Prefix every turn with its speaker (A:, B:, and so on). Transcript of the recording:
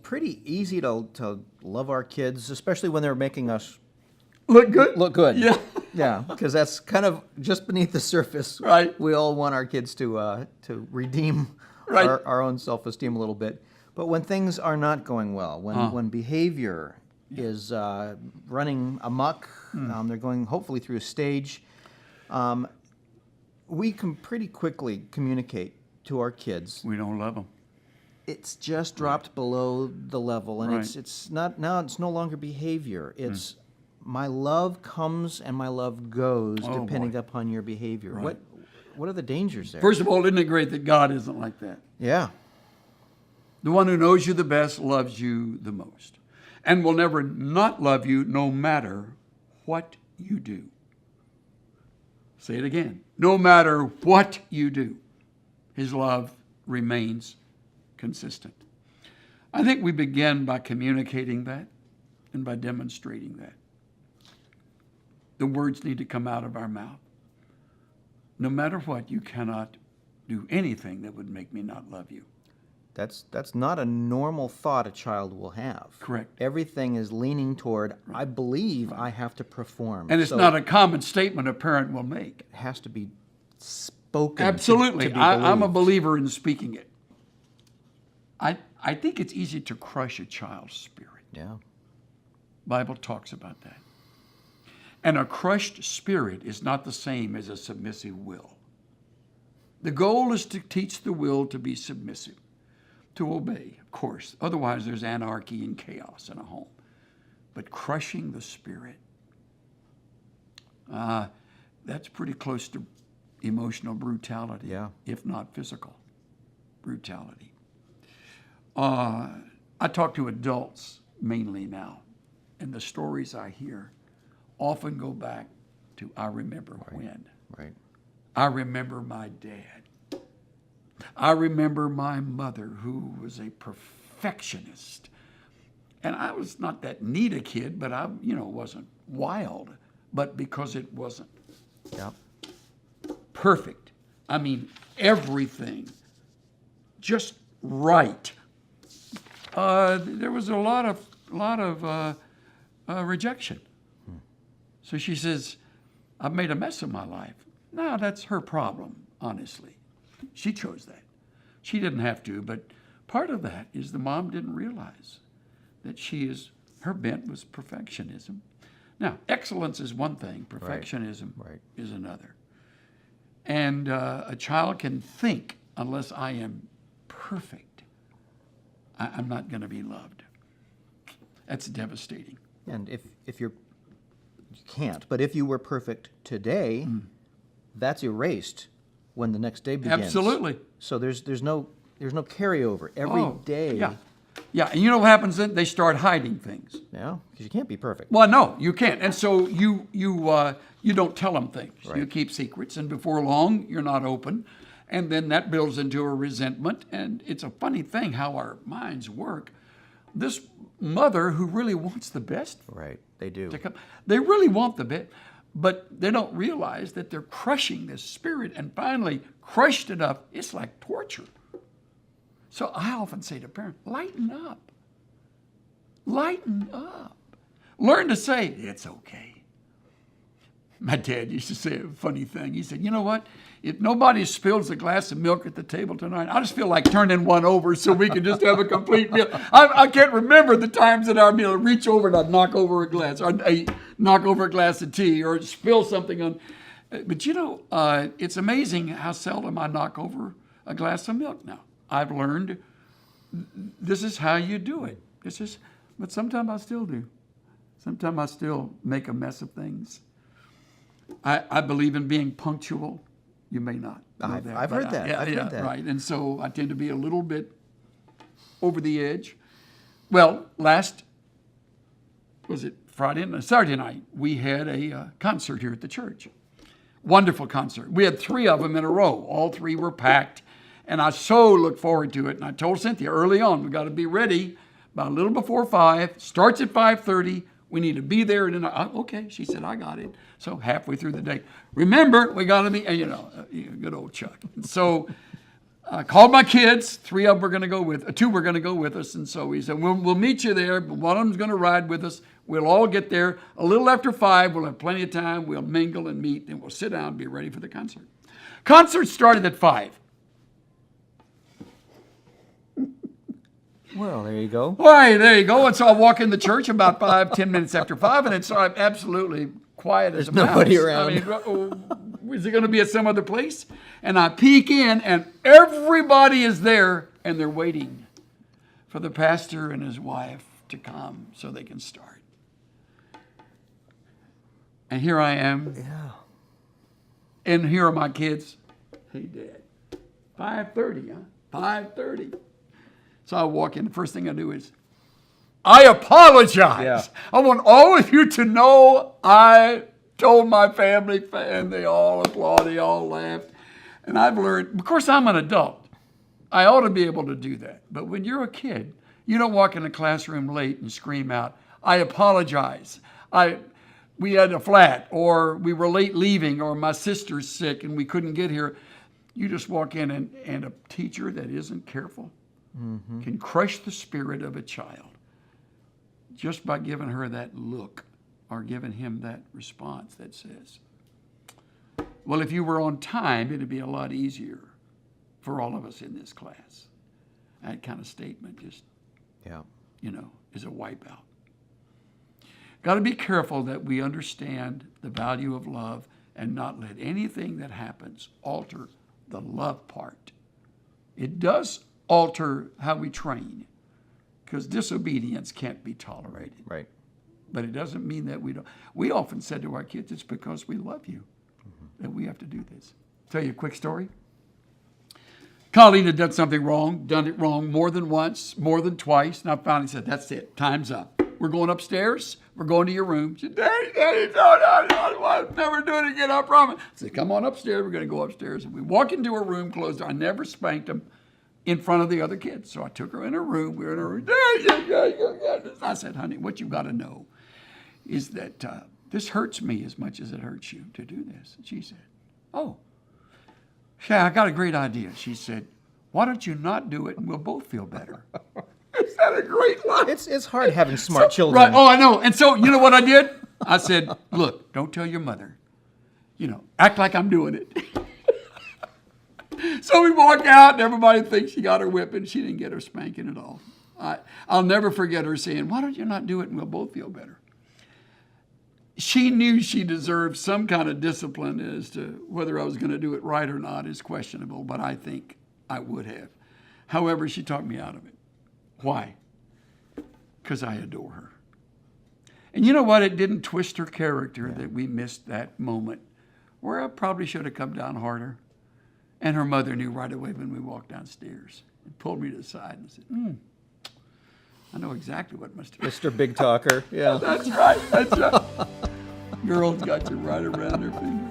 A: pretty easy to love our kids, especially when they're making us
B: Look good?
A: look good.
B: Yeah.
A: Yeah, because that's kind of just beneath the surface.
B: Right.
A: We all want our kids to redeem
B: Right.
A: our own self-esteem a little bit. But when things are not going well, when behavior is running amok, they're going hopefully through a stage, we can pretty quickly communicate to our kids.
B: We don't love them.
A: It's just dropped below the level, and
B: Right.
A: it's not now. It's no longer behavior. It's my love comes and my love goes
B: Oh,
A: depending
B: boy.
A: upon your behavior.
B: Right.
A: What are the dangers there?
B: First of all, isn't it great that God isn't like that?
A: Yeah,
B: The one who knows you the best loves you the most and will never not love you no matter what you do. Say it again. No matter what you do, his love remains consistent. I think we begin by communicating that and by demonstrating that. The words need to come out of our mouth. No matter what, you cannot do anything that would make me not love you.
A: that's not a normal thought a child will have.
B: Correct.
A: Everything is leaning toward, I believe I have to perform.
B: And it's
A: So
B: not a common statement a parent will make.
A: it has to be spoken.
B: Absolutely.
A: To be
B: I'm a
A: believed.
B: believer in speaking it. I think it's easy to crush a child's spirit.
A: Yeah.
B: Bible talks about that. And a crushed spirit is not the same as a submissive will. The goal is to teach the will to be submissive, to obey, of course. Otherwise, there's anarchy and chaos in a home. But crushing the spirit, that's pretty close to emotional brutality,
A: Yeah.
B: if not physical brutality. I talk to adults mainly now, and the stories I hear often go back to I remember when.
A: Right.
B: I remember my dad. I remember my mother, who was a perfectionist. And I was not that neat a kid, but I, wasn't wild. But because it wasn't
A: Yep.
B: perfect, I mean, everything just right. There was a lot of rejection. So she says, I've made a mess of my life. No, that's her problem, honestly. She chose that. She didn't have to, but part of that is the mom didn't realize that her bent was perfectionism. Now, excellence is one thing, perfectionism
A: Right.
B: is another. And a child can think, unless I am perfect, I'm not going to be loved. That's devastating.
A: And if you can't, but if you were perfect today, that's erased when the next day begins.
B: Absolutely.
A: So there's no carryover every day.
B: Yeah. Yeah, and you know what happens then? They start hiding things.
A: Yeah, because you can't be perfect.
B: Well, no, you can't. And so you don't tell them things.
A: Right.
B: You keep secrets, and before long, you're not open. And then that builds into a resentment. And it's a funny thing how our minds work. This mother who really wants the best
A: Right, they do.
B: to come, they really want the best, but they don't realize that they're crushing this spirit, and finally crushed enough, it's like torture. So I often say to parents, lighten up. Lighten up. Learn to say, it's okay. My dad used to say a funny thing. He said, you know what? If nobody spills a glass of milk at the table tonight, I just feel like turning one over so we can just have a complete meal. I can't remember the times that I'd reach over and I'd knock over a glass, or I'd knock over a glass of tea, or spill something on. But it's amazing how seldom I knock over a glass of milk now. I've learned this is how you do it. But sometimes I still do. Sometimes I still make a mess of things. I believe in being punctual. You may not know
A: I've
B: that.
A: heard that. I've heard that.
B: Right. And so I tend to be a little bit over the edge. Well, Saturday night, we had a concert here at the church. Wonderful concert. We had 3 of them in a row. All 3 were packed. And I so look forward to it. And I told Cynthia early on, we got to be ready by a little before 5. Starts at 5:30. We need to be there. And then, okay, she said, I got it. So halfway through the day, remember, we got to be, good old Chuck. So I called my kids. 3 of them were going to go with, 2 were going to go with us. And so he said, we'll meet you there. But one of them's going to ride with us. We'll all get there a little after 5. We'll have plenty of time. We'll mingle and meet, and we'll sit down and be ready for the concert. Concert started at 5.
A: Well, there you go.
B: Why, there you go. And so I walk in the church about 5-10 minutes after 5, and it's absolutely quiet as a mouse.
A: Nobody around.
B: I mean, is it going to be at some other place? And I peek in, and everybody is there, and they're waiting for the pastor and his wife to come so they can start. And here I am.
A: Yeah.
B: And here are my kids. Hey, Dad. 5:30, huh? 5:30. So I walk in. The first thing I do is, I apologize.
A: Yeah.
B: I want all of you to know I told my family, and they all applauded, they all laughed. And I've learned, of course, I'm an adult. I ought to be able to do that. But when you're a kid, you don't walk in a classroom late and scream out, I apologize. We had a flat, or we were late leaving, or my sister's sick and we couldn't get here. You just walk in, and a teacher that isn't careful can crush the spirit of a child just by giving her that look or giving him that response that says, well, if you were on time, it'd be a lot easier for all of us in this class. That kind of statement just, is a wipeout. Got to be careful that we understand the value of love and not let anything that happens alter the love part. It does alter how we train, because disobedience can't be tolerated.
A: Right.
B: But it doesn't mean that we don't. We often said to our kids, it's because we love you that we have to do this. Tell you a quick story. Colleen had done something wrong, done it wrong more than once, more than twice, and I finally said, that's it, time's up. We're going upstairs. We're going to your room. She said, Daddy, I'll never do it again, I promise. I said, come on upstairs. We're going to go upstairs. And we walk into her room, closed her. I never spanked them in front of the other kids. So I took her in her room. We were in her room. I said, honey, what you've got to know is that this hurts me as much as it hurts you to do this. And she said, oh, yeah, I got a great idea. She said, why don't you not do it and we'll both feel better? Is that a great line?
A: It's hard having smart children.
B: Right. Oh, I know. And so, you know what I did? I said, look, don't tell your mother. Act like I'm doing it. So we walk out, and everybody thinks she got her whipping. She didn't get her spanking at all. I'll never forget her saying, why don't you not do it and we'll both feel better? She knew she deserved some kind of discipline. As to whether I was going to do it right or not is questionable, but I think I would have. However, she talked me out of it. Why? Because I adore her. And you know what? It didn't twist her character that we missed that moment where I probably should have come down harder. And her mother knew right away when we walked downstairs and pulled me to the side and said, I know exactly what must have
A: Mr. Big Talker. Yeah.
B: That's right. That's right. Girls got you right around their finger.